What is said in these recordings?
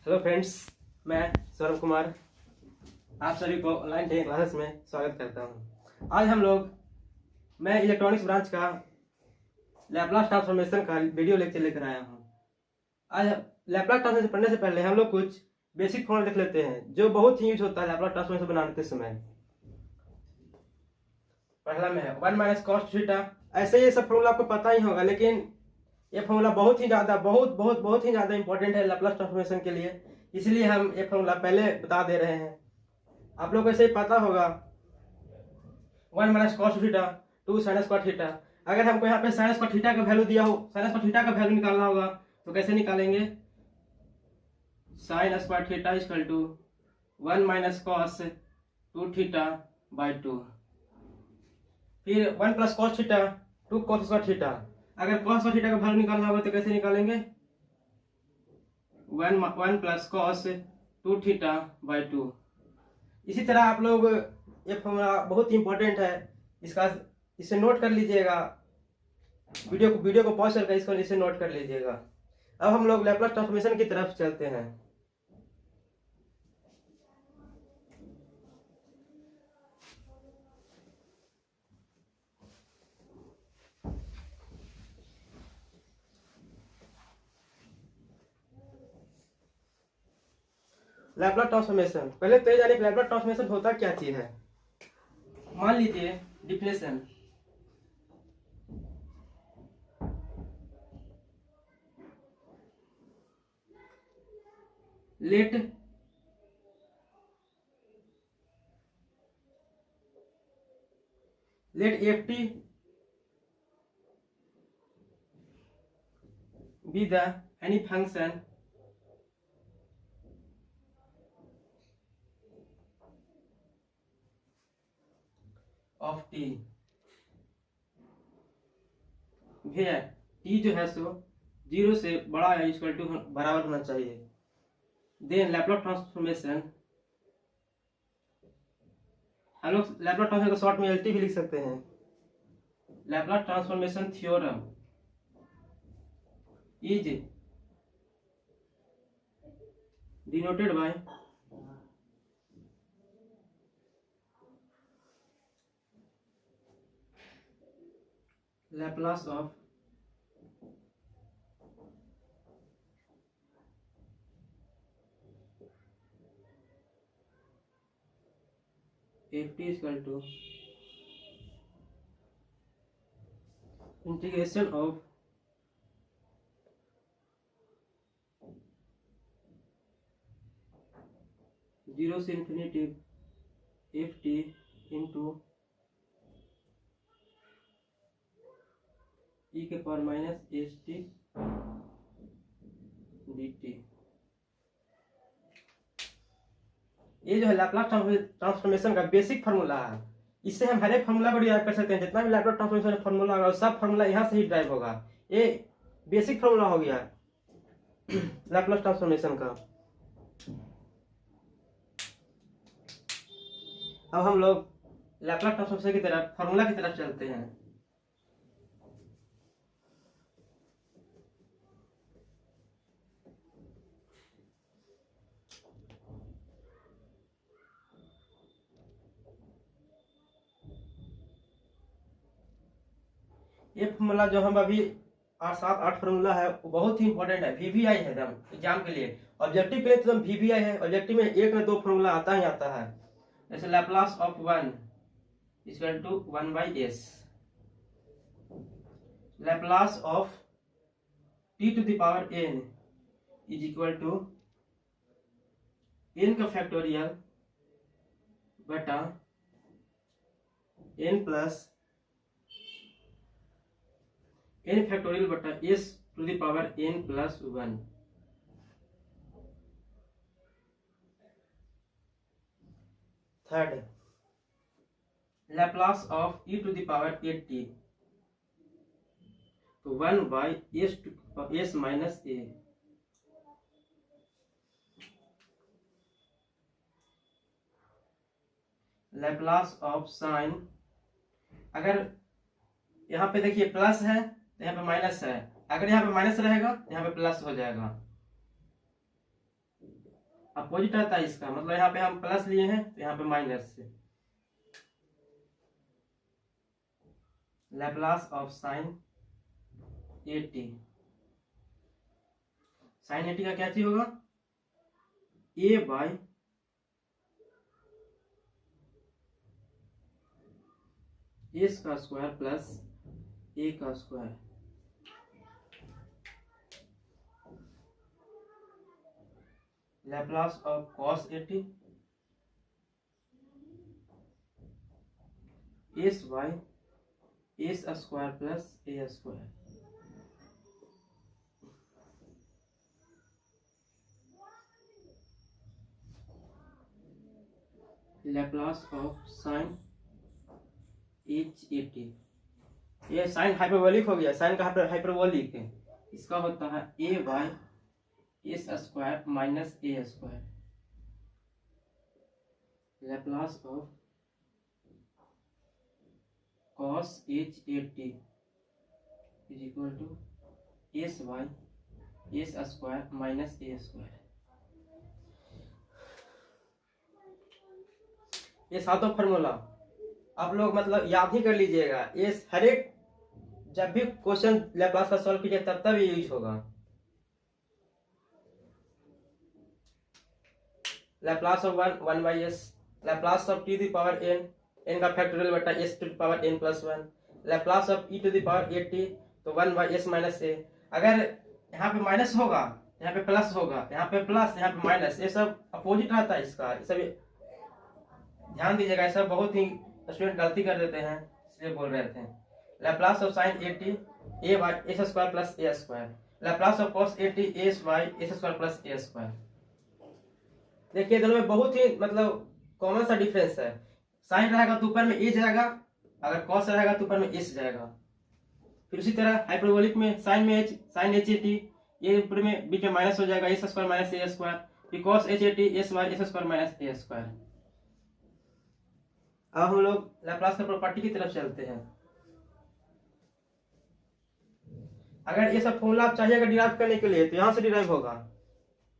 Hello friends, मैं सौरभ कुमार आप सभी को ऑनलाइन ट्रेनिंग क्लासेस में स्वागत करता हूं। आज मैं इलेक्ट्रॉनिक्स ब्रांच का लैपलास ट्रांसफॉर्मेशन का वीडियो लेक्चर लेकर आया हूं। आज लैपलास ट्रांसफॉर्मेशन पढ़ने से पहले हम लोग कुछ बेसिक फॉर्मूला देख लेते हैं जो बहुत ही यूज होता है लैपलास ट्रांसफॉर्मेशन बनाने के समय। पहला में है 1 माइनस कॉस थीटा। ऐसे ये सब फॉर्मूला आपको पता ही होगा, लेकिन ये फॉर्मूला बहुत ही ज्यादा इंपॉर्टेंट है लैपलास ट्रांसफॉर्मेशन के लिए, इसलिए हम ये फॉर्मूला पहले बता दे रहे हैं। आप लोग को ऐसे ही पता होगा 1 minus cos theta 2 sine square theta. अगर हमको यहाँ पे साइन स्क्वायर थीटा का वैल्यू दिया हो, साइन स्क्वायर थीटा का वैल्यू निकालना होगा तो कैसे निकालेंगे? Sine square theta equal to 1 minus cos 2 theta by 2, फिर 1 plus cos theta 2 cos square theta. अगर कॉस स्क्वायर थीटा का वैल्यू निकालना होगा तो कैसे निकालेंगे? 1 प्लस कॉस 2 थीटा बाई 2। इसी तरह आप लोग ये फॉर्मूला बहुत ही इंपॉर्टेंट है, इसे नोट कर लीजिएगा। वीडियो को पॉज करके इसे नोट कर लीजिएगा। अब हम लोग लैपलास ट्रांसफॉर्मेशन की तरफ चलते हैं। लैपलास ट्रांसफॉर्मेशन, पहले तो ये जानिए लैपलास ट्रांसफॉर्मेशन होता क्या चीज है। मान लीजिए definition, let f t be the any function of t, where t जो है सो 0 से बड़ा या इक्वल टू बराबर होना चाहिए। देन लैपलास ट्रांसफॉर्मेशन, हम लोग लैपलास ट्रांसफॉर्मेशन को शॉर्ट में एलटी भी लिख सकते हैं। Laplace transformation theorem is denoted by Laplace of ft equal to integration of zero से infinity f t into e के power minus s t d t. ये जो है लैपलास ट्रांसफॉर्मेशन का बेसिक फार्मूला है। इससे हम हर एक फार्मूला को डिराइव कर सकते हैं। जितना भी लैपलास ट्रांसफॉर्मेशन फार्मूला होगा सब फार्मूला यहाँ से ही ड्राइव होगा। ये बेसिक फार्मूला हो गया लैपलास ट्रांसफॉर्मेशन का। अब हम लोग लैपलास ट्रांसफॉर्मेशन की तरफ फार्मूला की तरफ चलते हैं। ये फॉर्मूला जो हम अभी 7-8 फार्मूला है वो बहुत ही इंपॉर्टेंट है। वीवीआई है एकदम एग्जाम के लिए। ऑब्जेक्टिव के लिए तो वीवीआई है। ऑब्जेक्टिव में 1 में 2 फार्मूला आता ही आता है। जैसे Laplace of 1 equal to 1 by s, Laplace of t to the power n is equal to n का फैक्टोरियल बटा n प्लस n फैक्टोरियल बटा s to the power n plus 1। Third, Laplace of e to the power 8t, तो 1 by s minus a। Laplace of sine, अगर यहाँ पे देखिए plus है तो यहाँ पे माइनस है, अगर यहाँ पे माइनस रहेगा तो यहाँ पे प्लस हो जाएगा। अपोजिट रहता है इसका, मतलब यहाँ पे हम प्लस लिए हैं तो यहाँ पे माइनस से। लैप्लास ऑफ साइन 80, साइन 80 का क्या चीज होगा, ए बाई एस का स्क्वायर प्लस ए का square. Laplace of cos 80 S by s square plus A square. Laplace of sign H80, ये साइन हाइपरबोलिक हो गया, साइन का हाइपरबोलिक है, इसका होता है a by s square minus a square. Laplace of cos H80 is equal to s by s square minus a square. ये सातों फॉर्मूला आप लोग मतलब याद ही कर लीजिएगा, ये हर एक जब भी क्वेश्चन लैप्लास का सॉल्व कीजिए तब ये यूज होगा। Laplace of one by s, Laplace of t to the power n का फैक्टोरियल बटा s to the power n plus one, Laplace of e to the power 80 तो 1 बाई एस माइनस ए। अगर यहाँ पे माइनस होगा, यहाँ पे प्लस होगा, यहाँ पे प्लस, यहाँ पे माइनस, ये सब अपोजिट रहता है इसका, ये सब ध्यान दीजिएगा, ये सब बहुत ही स्टूडेंट गलती कर देते हैं, इसलिए बोल रहे थे। Laplace of sign 80 A by s square plus A square, Laplace of cos 80 S by s square plus A square. देखिए दोनों में बहुत ही मतलब कॉमन सा डिफरेंस है, साइन रहेगा तो ऊपर में ए जाएगा, अगर कॉस रहेगा तो ऊपर में एस जाएगा। फिर उसी तरह हाइपरबोलिक में साइन में साइन H80 ये ऊपर में बीच में माइनस हो जाएगा, S square minus a square, फिर cos H80 S by s square minus a square. अब हम लोग लैप्लास का प्रॉपर्टी की तरफ चलते हैं। अगर ये सब फॉर्मूला आप चाहिएगा डिराइव करने के लिए तो यहाँ से डिराइव होगा,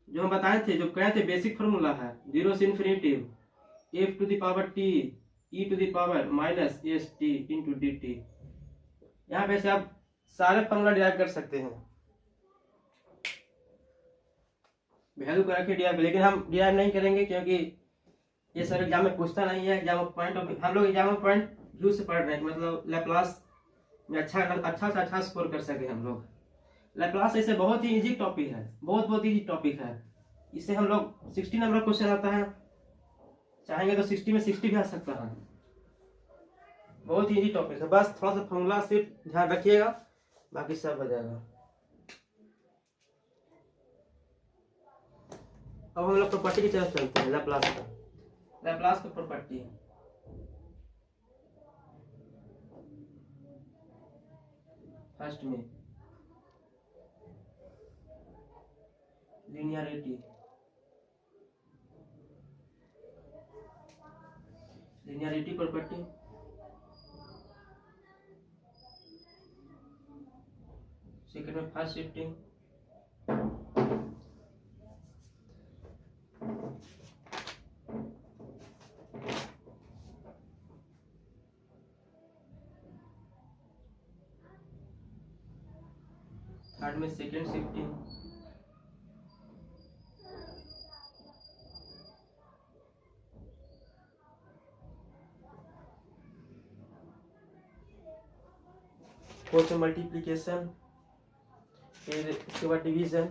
जो हम बताए थे, जो कहे थे बेसिक फॉर्मूला है, जीरो से infinitive f to the power t e to the power minus s t into d t. यहाँ पे से आप सारे फॉर्मूला डिराइव कर सकते हैं, वैल्यू करके डिराइव, लेकिन हम डिराइव नहीं करेंगे क्योंकि ये सर एग्जाम में पूछता नहीं है। एग्जाम पॉइंट ऑफ हम लोग एग्जाम पॉइंट व्यू से पढ़ रहे हैं, मतलब लैप्लास में अच्छा से अच्छा स्कोर कर सके हम लोग। लैप्लास ऐसे बहुत ही इजी टॉपिक है, बहुत इजी टॉपिक है, इससे हम लोग 60 नंबर क्वेश्चन आता है, चाहेंगे तो 60 में 60 भी आ सकता है, बहुत ही इजी टॉपिक है। बस थोड़ा सा फॉर्मूला सिर्फ ध्यान रखिएगा, बाकी सब हो जाएगा। अब हम लोग प्रॉपर्टी की तरफ चलते हैं। लैप्लास का प्रॉपर्टी फर्स्ट में लिनियरिटी प्रॉपर्टी, सेकंड में फास्ट शिफ्टिंग, थर्ड में सेकंड शिफ्टिंग, फोर्थ में मल्टीप्लिकेशन, फिर इसके बाद division,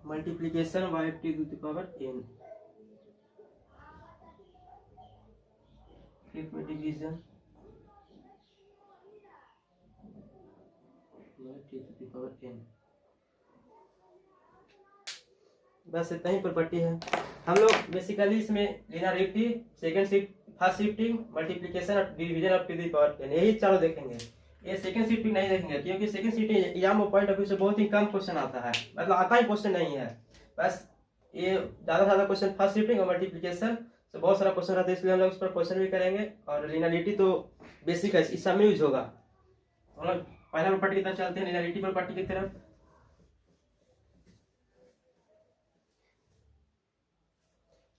multiplication by t to the power n, fifth में division by t to the power n। बस इतना ही प्रॉपर्टी है। हम लोग बेसिकली इसमें linearity, second shift, first shifting, multiplication और division of t to the power n, यही चारों देखेंगे। ये सेकंड शिफ्टिंग नहीं देखेंगे क्योंकि second shifting exam point of view से बहुत ही कम क्वेश्चन आता है, मतलब आता ही क्वेश्चन नहीं है। बस ये ज़्यादा से ज़्यादा क्वेश्चन फर्स्ट शिफ्टिंग और मल्टीप्लिकेशन, तो बहुत सारा क्वेश्चन रहता है, इसलिए हम लोग इस पर क्वेश्चन भी करेंगे। और लिनियरिटी तो बेसिक है, इस सब में यूज होगा। हम लोग पहला प्रॉपर्टी की तरफ चलते हैं, लिनियरिटी प्रॉपर्टी की तरफ।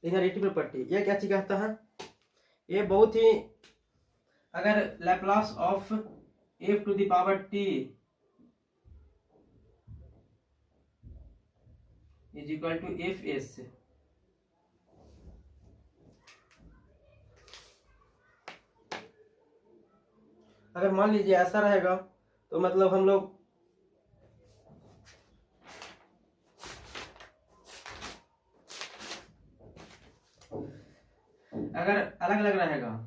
लिनियरिटी प्रॉपर्टी ये क्या चीज कहता है? ये बहुत ही, अगर Laplace of f to the power t is equal to f s, अगर मान लीजिए ऐसा रहेगा तो मतलब हम लोग अगर अलग अलग रहेगा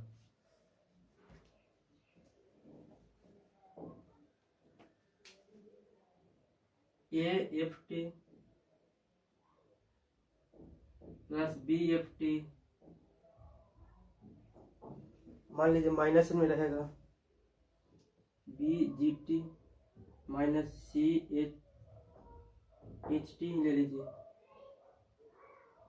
a f t plus b f t, मान लीजिए माइनस में रहेगा b g t minus c h t ले लीजिए।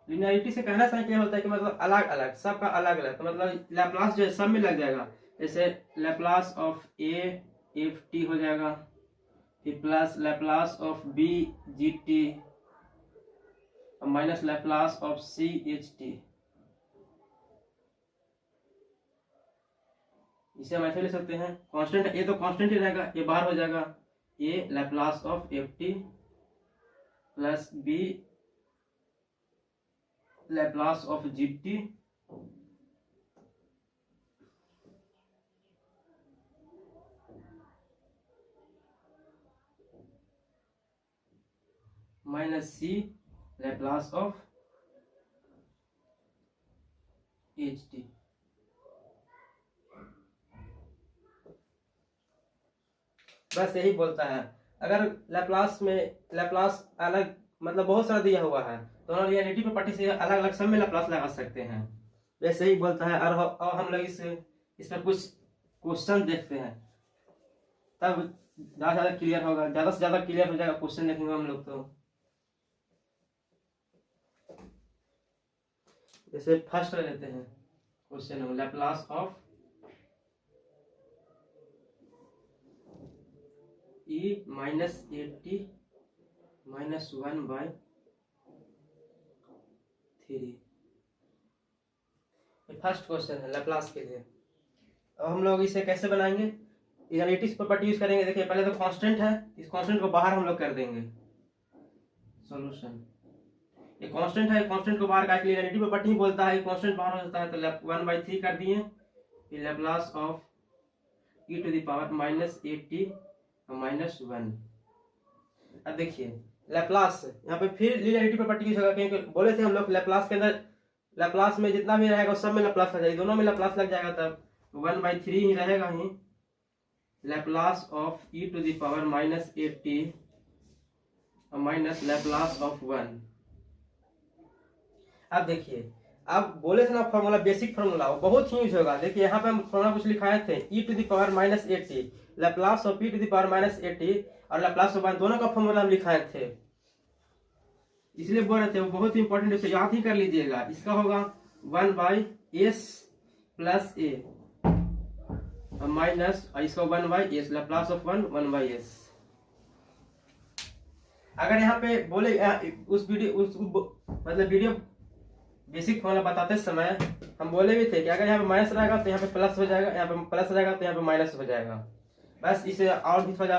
लिनियरिटी से कहना चाहिए क्या होता है कि मतलब अलग अलग, सबका अलग अलग, तो मतलब लैप्लास जो है सब में लग जाएगा। जैसे Laplace of a f t हो जाएगा, फिर plus Laplace of b g t और minus Laplace of c h t. इसे हम ऐसे ले सकते हैं, कांस्टेंट ए तो कांस्टेंट ही रहेगा, ये बाहर हो जाएगा, a Laplace of f t plus b Laplace of g t minus c Laplace of h t. बस यही बोलता है। अगर लैप्लास में लैप्लास अलग मतलब बहुत सारा दिया हुआ है तो हम रियलिटी प्रॉपर्टी से अलग अलग सब में लैप्लास लगा सकते हैं, वैसे ही बोलता है। और हम लोग इस पर कुछ क्वेश्चन देखते हैं, तब ज्यादा क्लियर होगा, ज्यादा से ज्यादा क्लियर हो जाएगा। क्वेश्चन देखेंगे हम लोग तो जैसे फर्स्ट लेते हैं क्वेश्चन हम, Laplace of E minus eighty minus 1/3। First question है लैप्लास के लिए। अब हम लोग इसे कैसे बनाएंगे? इनलिटिक्स प्रॉपर्टी यूज करेंगे। देखिए पहले तो कांस्टेंट है, इस कांस्टेंट को बाहर हम लोग कर देंगे। सॉल्यूशन, ये कांस्टेंट है, कांस्टेंट को बाहर काट लिया, इनलिटिव प्रॉपर्टी ही बोलता है कांस्टेंट बाहर हो जाता है, तो 1/3 कर दिए। फिर Laplace of e to the power minus 80 minus 1। अब देखिए लैप्लास यहाँ पे फिर लिनियरिटी प्रॉपर्टी यूज होगा, क्योंकि बोले थे हम लोग लैप्लास के अंदर लैप्लास में जितना भी रहेगा सब में लैप्लास लग जाएगा, दोनों में लैप्लास लग जाएगा, तब 1/3 ही रहेगा ही। Laplace of e to the power minus 80 minus Laplace of 1। अब देखिए, अब बोले थे ना फॉर्मूला, बेसिक फॉर्मूला वो बहुत ही यूज होगा। देखिए यहाँ पे हम फॉर्मूला कुछ लिखाए थे, e to the power minus 80 Laplace of e to the power minus 80 और लैप्लास ऑफ 1 दोनों का फॉर्मूला हम लिखाए थे, इसलिए बोल रहे थे वो बहुत ही इंपॉर्टेंट है, उसे याद ही कर लीजिएगा। इसका होगा 1/s प्लस ए माइनस, और इसका 1/s लैप्लास ऑफ 1/s। अगर यहाँ पे बोले उस वीडियो बेसिक फॉर्मूला बताते समय हम बोले भी थे कि अगर यहाँ पे माइनस रहेगा तो यहाँ पे प्लस हो जाएगा, यहाँ पे प्लस रहेगा तो यहाँ पे माइनस हो जाएगा। बस इसे और भी थोड़ा,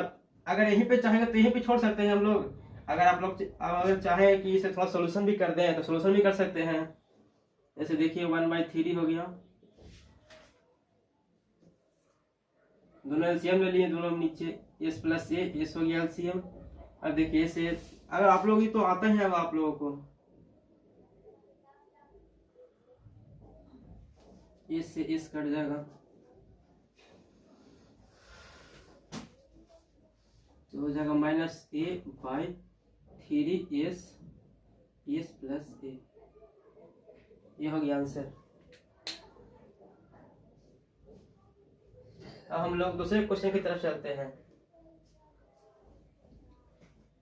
अगर यहीं पे चाहेंगे तो यहीं पे छोड़ सकते हैं हम लोग। अगर आप लोग अगर चाहें कि इसे थोड़ा सोल्यूशन भी कर दें तो सोल्यूशन भी कर सकते हैं। जैसे देखिए 1/3 हो गया, दोनों एलसीएम ले लिए, दोनों नीचे s प्लस ए, एस हो गया एलसीएम। अब देखिए से अगर आप लोग ही तो आता ही है आप लोगों को, एस से एस कट जाएगा तो हो जाएगा -a/3s s प्लस ए। ये हो गया आंसर। अब हम लोग दूसरे क्वेश्चन की तरफ चलते हैं।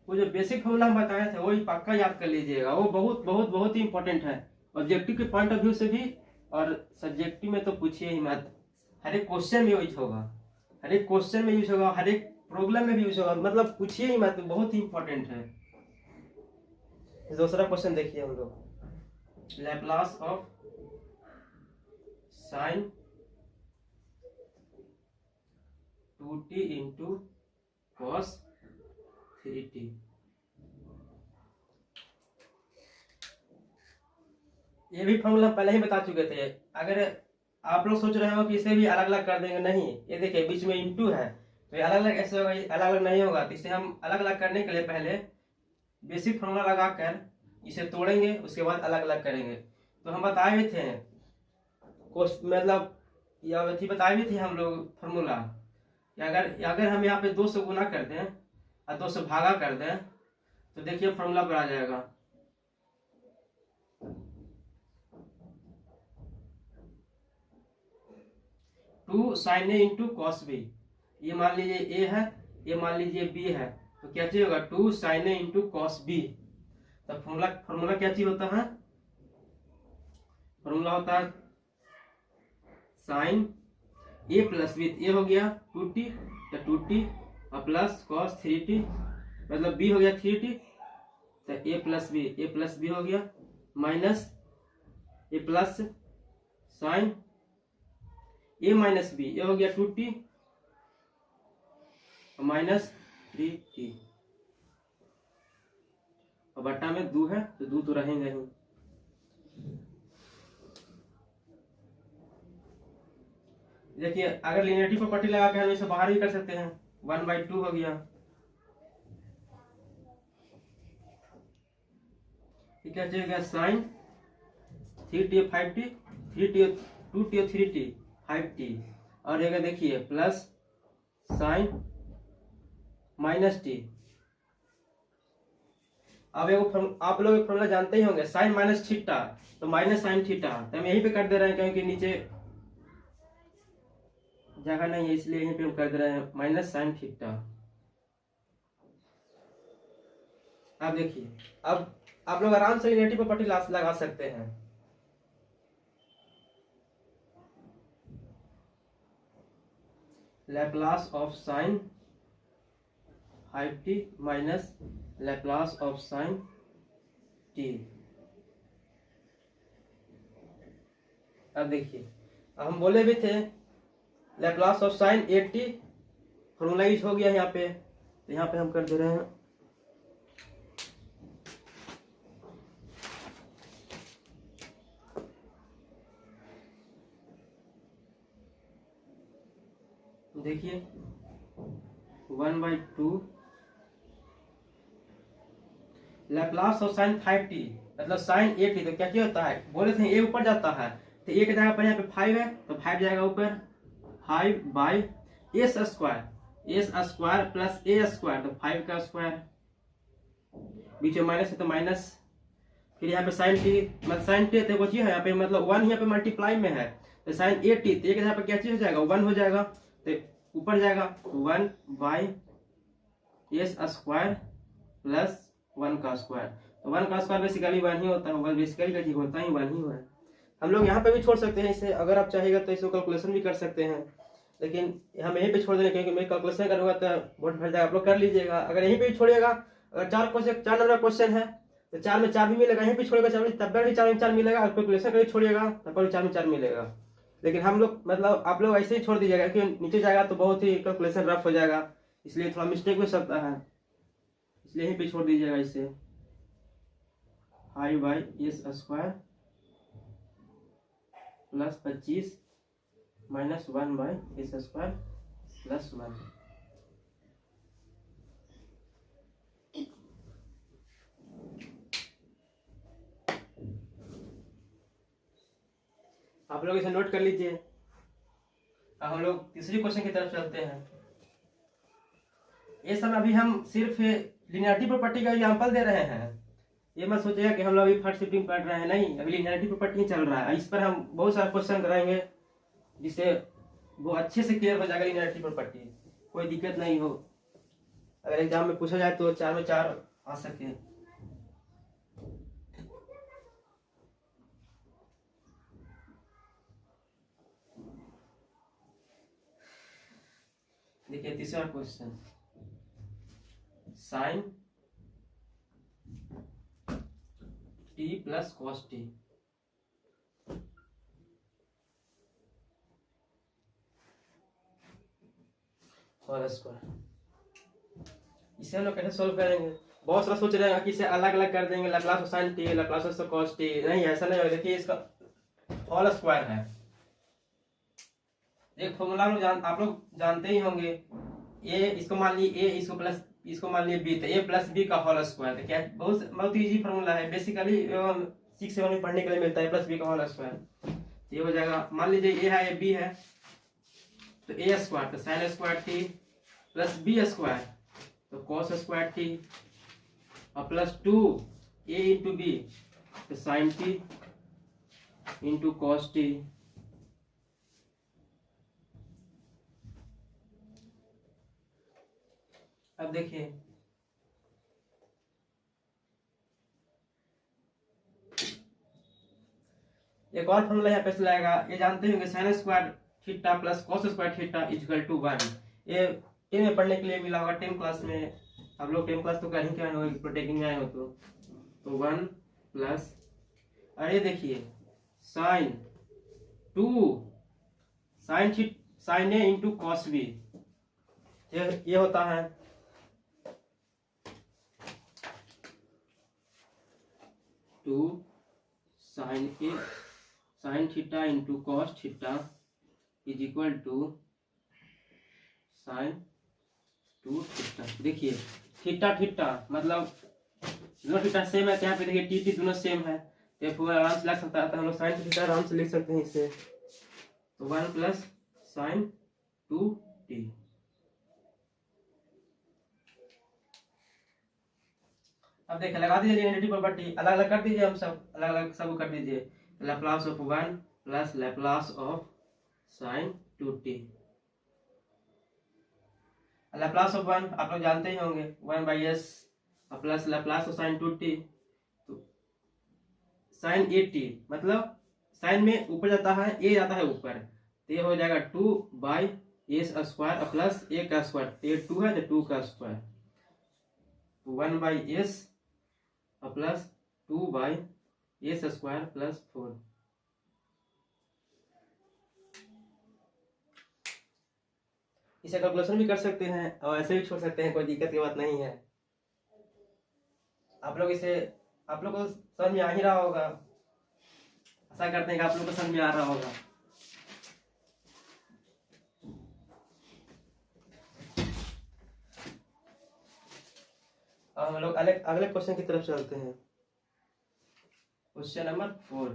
वो जो बेसिक फॉर्मूला हम बताए थे वही पक्का याद कर लीजिएगा, वो बहुत बहुत बहुत ही इंपॉर्टेंट है। ऑब्जेक्टिव के पॉइंट ऑफ व्यू से भी और सब्जेक्टिव में तो पूछिए ही मत, हर एक क्वेश्चन में यूज होगा, हर एक क्वेश्चन में यूज होगा, हर एक प्रॉब्लम में भी यूज होगा, मतलब पूछिए ही मत, बहुत ही इंपॉर्टेंट है। दूसरा क्वेश्चन देखिए हम लोग, Laplace of sign 2t into cos 3t। ये भी फॉर्मूला पहले ही बता चुके थे। अगर आप लोग सोच रहे हो कि इसे भी अलग अलग कर देंगे, नहीं, ये देखिए बीच में इंटू है तो ये अलग अलग ऐसे होगा, अलग अलग नहीं होगा। तो इसे हम अलग अलग करने के लिए पहले बेसिक फॉर्मूला लगाकर इसे तोड़ेंगे, उसके बाद अलग अलग करेंगे। तो हम बताए भी थे, मतलब या बताए भी थे हम लोग फॉर्मूला, अगर अगर हम यहाँ पे 2 से गुना कर दें और 2 से भागा कर दें तो देखिए फॉर्मूला पर आ जाएगा। Two sine a into cos b, ये मान लीजिए ए है, ये मान लीजिए बी है, तो क्या चीज होगा, 2 sine a into cos B. तो फॉर्मूला क्या चीज होता है, फॉर्मूला होता है साइन ए प्लस बी, ये हो गया 2t, तो 2t और प्लस कॉस 3t, मतलब b हो गया 3t, तो a प्लस बी हो गया, minus a plus sine a minus b, ये हो गया 2t और माइनस 3t, और बट्टा में 2 है तो 2 तो रहेंगे ही। देखिए अगर लिनियरिटी प्रॉपर्टी लगा के हम इसे बाहर भी कर सकते हैं, 1/2 हो गया। क्या चाहिए, sign 3t 5t, 3t 2t 3t 5t, और ये देखिए प्लस साइन माइनस टी। अब आप लोग एक फॉर्मूला जानते ही होंगे, साइन माइनस थीटा, तो माइनस साइन थीटा, तो हम यहीं पे कर दे रहे हैं क्योंकि नीचे जगह नहीं है, इसलिए यहीं पे हम कर दे रहे हैं माइनस साइन थीटा। अब देखिए, अब आप लोग आराम से लिनियरिटी प्रॉपर्टी लगा सकते हैं। Laplace of sign 5t minus Laplace of sign t। अब देखिए, हम बोले भी थे Laplace of sign 8t, formula use हो गया यहाँ पे, तो यहाँ पे हम कर दे रहे हैं देखिए 1/2 लैप्लास ऑफ साइन 5t, मतलब साइन 8t, तो क्या होता है, बोले थे ए ऊपर जाता है, तो ए की जगह पर यहाँ पे 5 है, तो 5 जाएगा ऊपर, 5/s square plus a square, तो 5 का स्क्वायर, बीच में माइनस है तो माइनस, फिर यहाँ पे साइन टी, मतलब साइन टी तो है यहाँ पे, मतलब 1 यहाँ पे मल्टीप्लाई में है, तो साइन 8t, तो एक यहाँ पे क्या चीज हो जाएगा, 1 हो जाएगा, तो ऊपर जाएगा 1/s स्क्वायर प्लस 1 का स्क्वायर, तो 1 का स्क्वायर बेसिकली 1 ही होता है, बेसिकली होता ही 1 ही है। हम लोग यहाँ पे भी छोड़ सकते हैं इसे, अगर आप चाहेगा तो इसको कैलकुलेशन भी कर सकते हैं, लेकिन हम यहीं पे छोड़ देंगे क्योंकि मैं कैलकुलेशन करूँगा तो बहुत भर जाएगा, आप लोग कर लीजिएगा। अगर यहीं पे भी छोड़िएगा, अगर 4 नंबर का क्वेश्चन है तो 4 में 4 भी मिलेगा, यहीं पे छोड़ेगा 4 तब भी 4 में 4 मिलेगा, और कैलकुलेशन करके छोड़िएगा तब भी 4 में 4 मिलेगा। लेकिन हम लोग मतलब आप लोग ऐसे ही छोड़ दीजिएगा क्योंकि नीचे जाएगा तो बहुत ही कैलकुलेशन रफ हो जाएगा, इसलिए थोड़ा मिस्टेक हो सकता है, इसलिए यहीं पे छोड़ दीजिएगा इसे। 5/s square plus 25 minus 1/s square plus 1। आप लोग इसे नोट कर लीजिए। अब हम लोग तीसरी क्वेश्चन की तरफ चलते हैं। ये सब अभी हम सिर्फ लिनियरिटी प्रॉपर्टी का एग्जांपल दे रहे हैं, ये मत सोचिएगा कि हम लोग अभी फर्स्ट शिफ्टिंग पढ़ रहे हैं, नहीं, अभी लिनियरिटी प्रॉपर्टी चल रहा है, इस पर हम बहुत सारे क्वेश्चन कराएंगे जिससे वो अच्छे से क्लियर हो जाएगा लिनियरिटी प्रॉपर्टी, कोई दिक्कत नहीं हो, अगर एग्जाम में पूछा जाए तो 4 में 4 आ सके। देखिए तीसरा question, sine t plus cos t, whole square. इसे हम लोग कैसे सोल्व करेंगे? बहुत सारा सोच रहे हैं कि इसे अलग अलग कर देंगे, Laplace of sign T, Laplace of cos T. नहीं, ऐसा नहीं होगा। देखिए इसका होल स्क्वायर है। एक फॉर्मूला आप लोग जानते ही होंगे, ए इसको मान लीजिए ए, इसको प्लस, इसको मान लीजिए बी, तो ए प्लस बी का होल स्क्वायर। तो क्या बहुत बहुत इजी फॉर्मूला है, बेसिकली 6-7 में पढ़ने के लिए मिलता है, प्लस बी का होल स्क्वायर। ये हो जाएगा, मान लीजिए ए है, ए बी है, तो ए स्क्वायर, तो sine square t plus b square, तो कॉस स्क्वायर टी, और प्लस 2 ए इंटू बी, तो sine t into cos t. अब देखिए एक और फॉर्मूला यहाँ पे चलाएगा, ये जानते होंगे, sine square theta plus cos square theta equal to 1। ये 10 में पढ़ने के लिए मिला होगा, 10 क्लास में। आप लोग 10 क्लास तो कर ही क्या हो, प्रोटेक्टिंग में आए हो तो 1 प्लस, अरे देखिए sine 2 sine a into cos b, ये होता है 2 sine a sine theta into cos theta is equal to sine 2 theta. देखिए थीटा थीटा मतलब दोनों थीटा सेम है, तो यहाँ पे देखिए टी टी दोनों सेम है, तो पूरा आराम से लग सकता है, तो हम लोग साइन थीटा आराम से लिख सकते हैं इसे, तो 1 प्लस साइन 2 टी। अब देखिए लगा दीजिए रिलेटिव प्रॉपर्टी, अलग अलग कर दीजिए, हम सब अलग अलग सब कर दीजिए। Laplace of 1 plus Laplace of sign 2t। Laplace of 1 आप लोग जानते ही होंगे, 1/s plus Laplace of sign 2t, तो साइन 8t, मतलब साइन में ऊपर जाता है, ए जाता है ऊपर, तो ये हो जाएगा 2/s स्क्वायर प्लस a का स्क्वायर, ये 2 है तो 2 का square, 1/s plus 2/s square plus 4। इसे कैलकुलेशन भी कर सकते हैं और ऐसे भी छोड़ सकते हैं, कोई दिक्कत की बात नहीं है। आप लोग को समझ में आ ही रहा होगा, ऐसा करते हैं कि आप लोग को समझ में आ रहा होगा। अब हम लोग अगले क्वेश्चन की तरफ चलते हैं। Question number 4,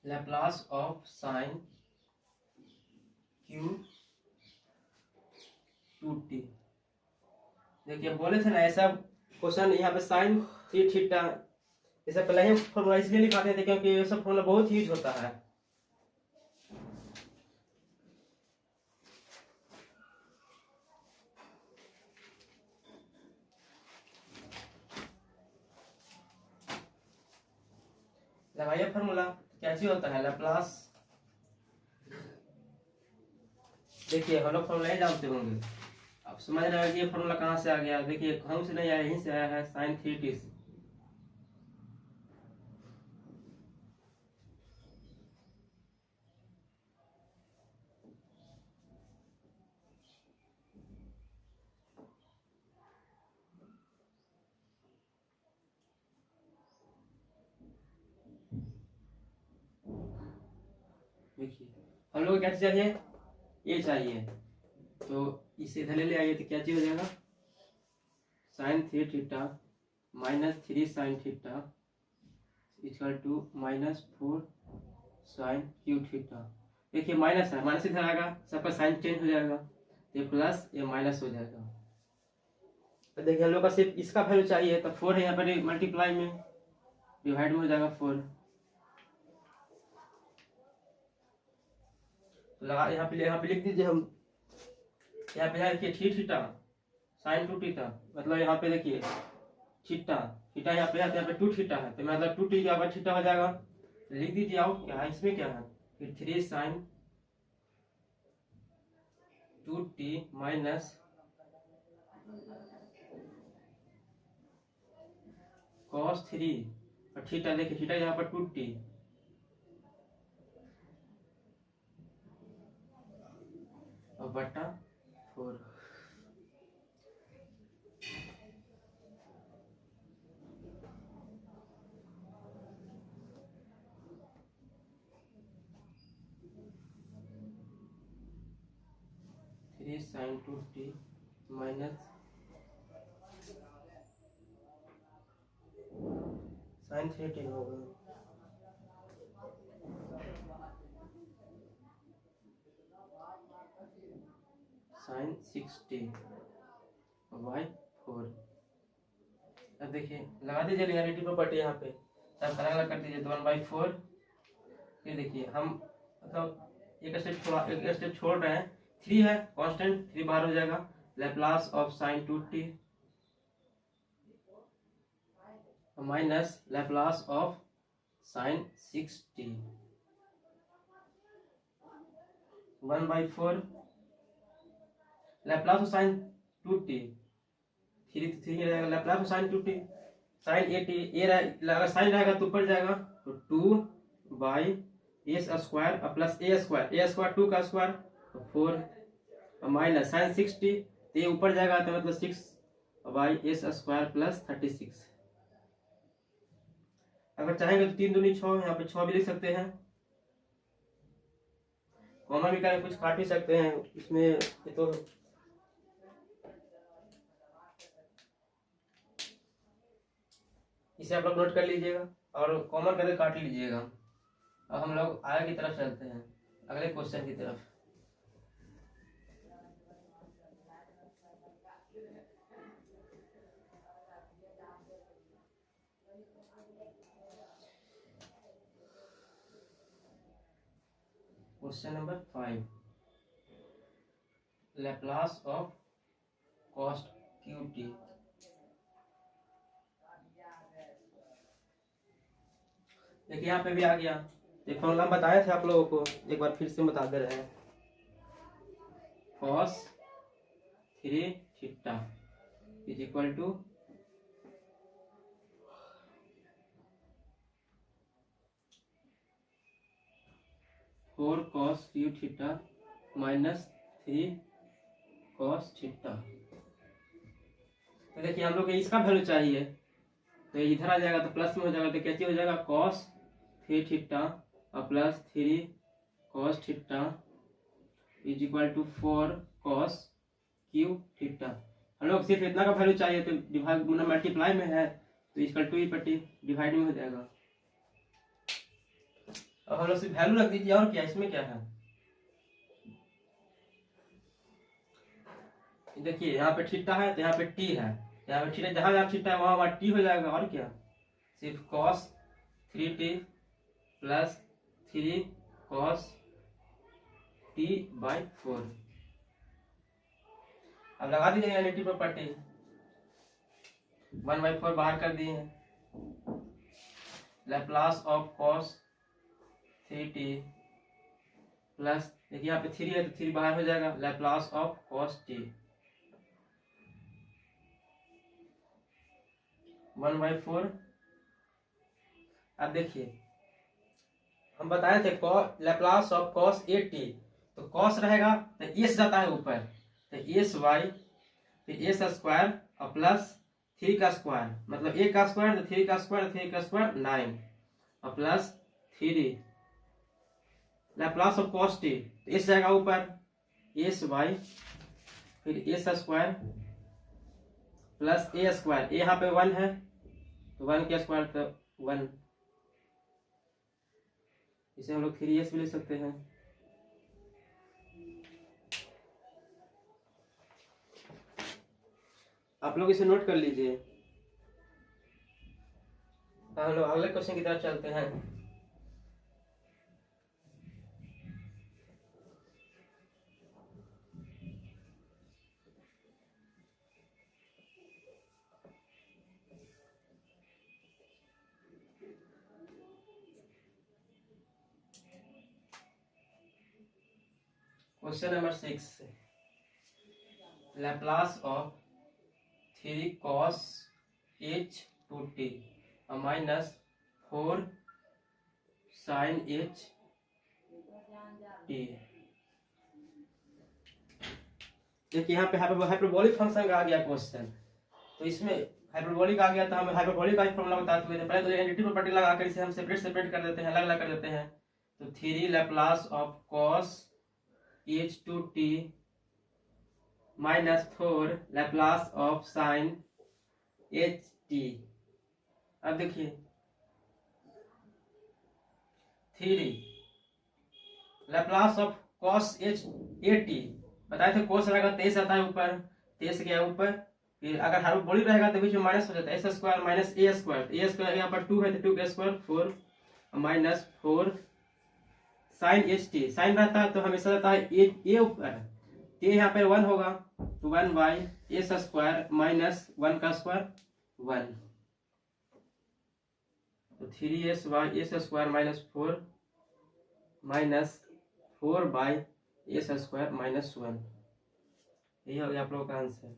Laplace of sign Q 2t। देखिए बोले थे ना ऐसा क्वेश्चन, यहाँ पे साइन 3 थीटा, इसे पहले ही फॉर्मूला इसलिए लिखाते थे क्योंकि ये सब फॉर्मूला बहुत यूज होता है। लगाइए फॉर्मूला, क्या चीज होता है लैप्लास। देखिए हम लोग फॉर्मूला ही जानते होंगे, अब समझ रहे हैं कि ये फॉर्मूला कहाँ से आ गया। देखिए कहाँ से नहीं आया, यहीं से आया है, साइन 3t से। देखिए हम लोग को क्या चाहिए, ये चाहिए, तो इसे इधर ले आइए, तो क्या चीज हो जाएगा, sine 3 theta minus 3 sine theta equal to -4 sine q theta. देखिए माइनस है, माइनस इधर आएगा, सबका साइन चेंज हो जाएगा, ये प्लस ये माइनस हो जाएगा। तो देखिए हम लोग का सिर्फ इसका वैल्यू चाहिए, तो 4 है यहाँ पर, मल्टीप्लाई में डिवाइड में हो जाएगा 4। लगा यहाँ पे लिख दीजिए हम, यहाँ पे देखिए 3 थीटा साइन 2 थीटा, मतलब यहाँ पे देखिए थीटा थीटा यहाँ पे है, तो यहाँ पे 2 थीटा है, तो मतलब 2t यहाँ पर थीटा हो जाएगा। लिख दीजिए आउट क्या है, इसमें क्या है, फिर 3 साइन 2t माइनस cos 3 और थीटा, देखिए थीटा यहाँ पर 2t और बटा 4। Three sign 2t minus sign 3t होगा, साइन 6t बाई 4। अब देखिए लगा दीजिए रियलिटी प्रॉपर्टी यहाँ पे, सब अलग अलग कर दीजिए, तो 1/4। फिर देखिए हम मतलब एक स्टेप छोड़ रहे हैं, 3 है कांस्टेंट, 3 बाहर हो जाएगा, Laplace of sign 2t minus Laplace of sign 6t 1/4 Laplace of sign 2t, 3 रहेगा, Laplace of sign 2t sign 8t, ये अगर साइन रहेगा तो ऊपर जाएगा, तो 2/a² प्लस a² 2 का स्क्वायर तो 4 माइनस साइन 6t, तो ये ऊपर जाएगा तो मतलब 6/a² प्लस 36। अगर चाहेंगे तो 3 दूनी 6, यहाँ पे 6 भी लिख सकते हैं, कॉमन भी करके कुछ काट भी सकते हैं इसमें, ये तो इसे आप लोग नोट कर लीजिएगा और कॉमन करके काट लीजिएगा। अब हम लोग आगे की तरफ चलते हैं, अगले क्वेश्चन की तरफ। Question number 5, Laplace of cos qt। देखिए यहाँ पे भी आ गया, एक फॉर्मूला बताए थे आप लोगों को, एक बार फिर से बता दे रहे हैं, cos 3 theta is equal to 4 cos q theta minus 3 cos theta. तो देखिए हम लोग को इसका वैल्यू चाहिए, तो इधर आ जाएगा तो प्लस में हो जाएगा, तो कैसे हो जाएगा, cos 3 थीटा और plus 3 cos theta is equal to 4 cos q theta. हम लोग सिर्फ इतना का वैल्यू चाहिए, तो डिवाइड मल्टीप्लाई में है तो इसका 2 ही पट्टी डिवाइड में हो जाएगा। अब हम लोग सिर्फ वैल्यू रख दीजिए, और क्या इसमें क्या है, देखिए यहाँ पे थीटा है तो यहाँ पे t है, यहाँ पे थीटा, जहां जहां थीटा है वहां t हो जाएगा, और क्या, सिर्फ cos 3t plus 3 cos t/4। अब लगा दीजिए रियलिटी प्रॉपर्टी, 1/4 बाहर कर दिए हैं, Laplace of cos 3t plus, देखिए यहाँ पे 3 है तो 3 बाहर हो जाएगा, लैप्लास ऑफ cos t 1/4। अब देखिए हम बताए थे लैप्लास ऑफ cos 8t, तो cos रहेगा तो s जाता है ऊपर, तो sy फिर a² और प्लस 3 का स्क्वायर, मतलब a का स्क्वायर तो 3 का स्क्वायर, 3 का स्क्वायर 9 और plus 3 Laplace of cos t, तो s जाएगा ऊपर, sy फिर a² प्लस a², यहाँ पे 1 है तो 1 का स्क्वायर तो 1, इसे हम लोग 3s भी ले सकते हैं। आप लोग इसे नोट कर लीजिए। हम लोग अगले क्वेश्चन की तरफ चलते हैं। Question number 6, Laplace of 3 cos h two t minus 4 sin h t. देखिए यहाँ पे हाइपरबोलिक फंक्शन का आ गया क्वेश्चन, तो इसमें हाइपरबोलिक आ गया तो हम हाइपरबोलिक का फॉर्मूला बता चुके थे। पहले तो एडिटिव प्रॉपर्टी लगा कर इसे हम सेपरेट कर देते हैं, अलग अलग कर देते हैं। तो 3 Laplace of cos h two t minus 4 Laplace of sine h t. अब देखिए 3 Laplace of cos h a t बताए थे, cos रहेगा 23 आता है ऊपर, 23 गया ऊपर, फिर अगर हाइपरबोलिक रहेगा तो बीच में माइनस हो जाता है, s square minus a square, a square यहाँ पर 2 है तो 2 का square 4 minus 4 sine h t. Sine रहता है तो हमेशा रहता है ए ऊपर, तो यहाँ पे 1 होगा तो 1 बाई एस स्क्वायर माइनस 1 का स्क्वायर 1, तो 3s by s square minus 4 minus 4 by s square minus 1। यही हो गया आप लोगों का आंसर।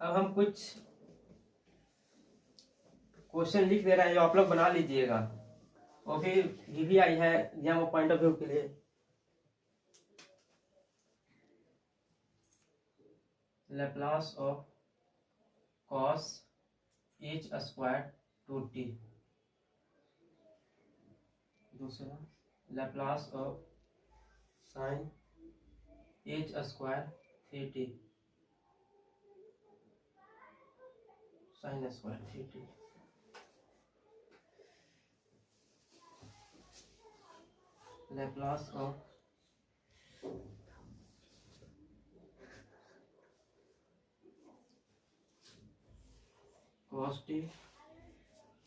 अब हम कुछ क्वेश्चन लिख दे रहे हैं जो आप लोग बना लीजिएगा, वो भी आई है एग्जाम पॉइंट ऑफ व्यू के लिए। Laplace of cos h square two t. दूसरा Laplace of sine h square 3t sine square 3t। Laplace of cos t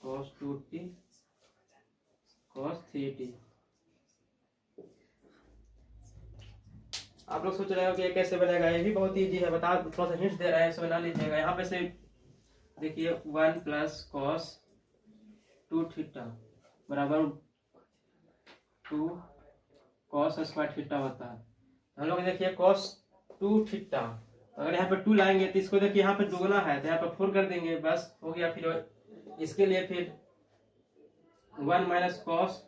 cos 2t cos 3t। आप लोग सोच रहे हो कि ये कैसे बनेगा, ये भी बहुत इजी है, बता थोड़ा सा हिंट दे रहे हैं, इसे बना लीजिएगा। यहाँ पे से देखिए 1 प्लस कॉस 2 थीटा बराबर 2 कॉस स्क्वायर थीटा होता है। हम लोग देखिए cos 2 थीटा, अगर यहाँ पे 2 लाएंगे तो इसको देखिए यहाँ पे दुगना है तो यहाँ पे 4 कर देंगे, बस हो गया। फिर इसके लिए फिर 1 minus cos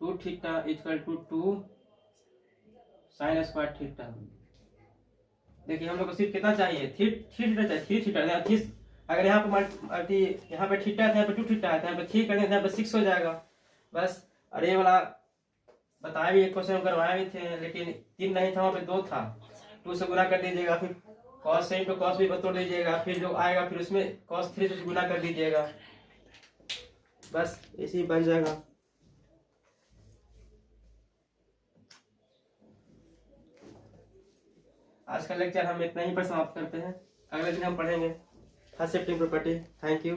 2 theta equal to 2 sine square theta. देखिए हम लोग को सिर्फ कितना चाहिए, 3 थीटा चाहिए, 3 थीटा। अगर यहाँ पे यहाँ पे थीटा है, यहाँ पे 2 थीटा है, यहाँ पे 3 कर देंगे, यहाँ पे 6 हो जाएगा बस। और ये वाला बताया भी, एक क्वेश्चन करवाए भी थे, लेकिन 3 नहीं था, वहाँ पे 2 था, 2 से गुना कर दीजिएगा, फिर cos से तो cos भी बतौर लीजिएगा, फिर जो आएगा फिर उसमें cos 3 से गुना कर दीजिएगा, बस ऐसे ही बन जाएगा। आज का लेक्चर हम इतना ही पर समाप्त करते हैं, अगले दिन हम पढ़ेंगे first shifting property. Thank you.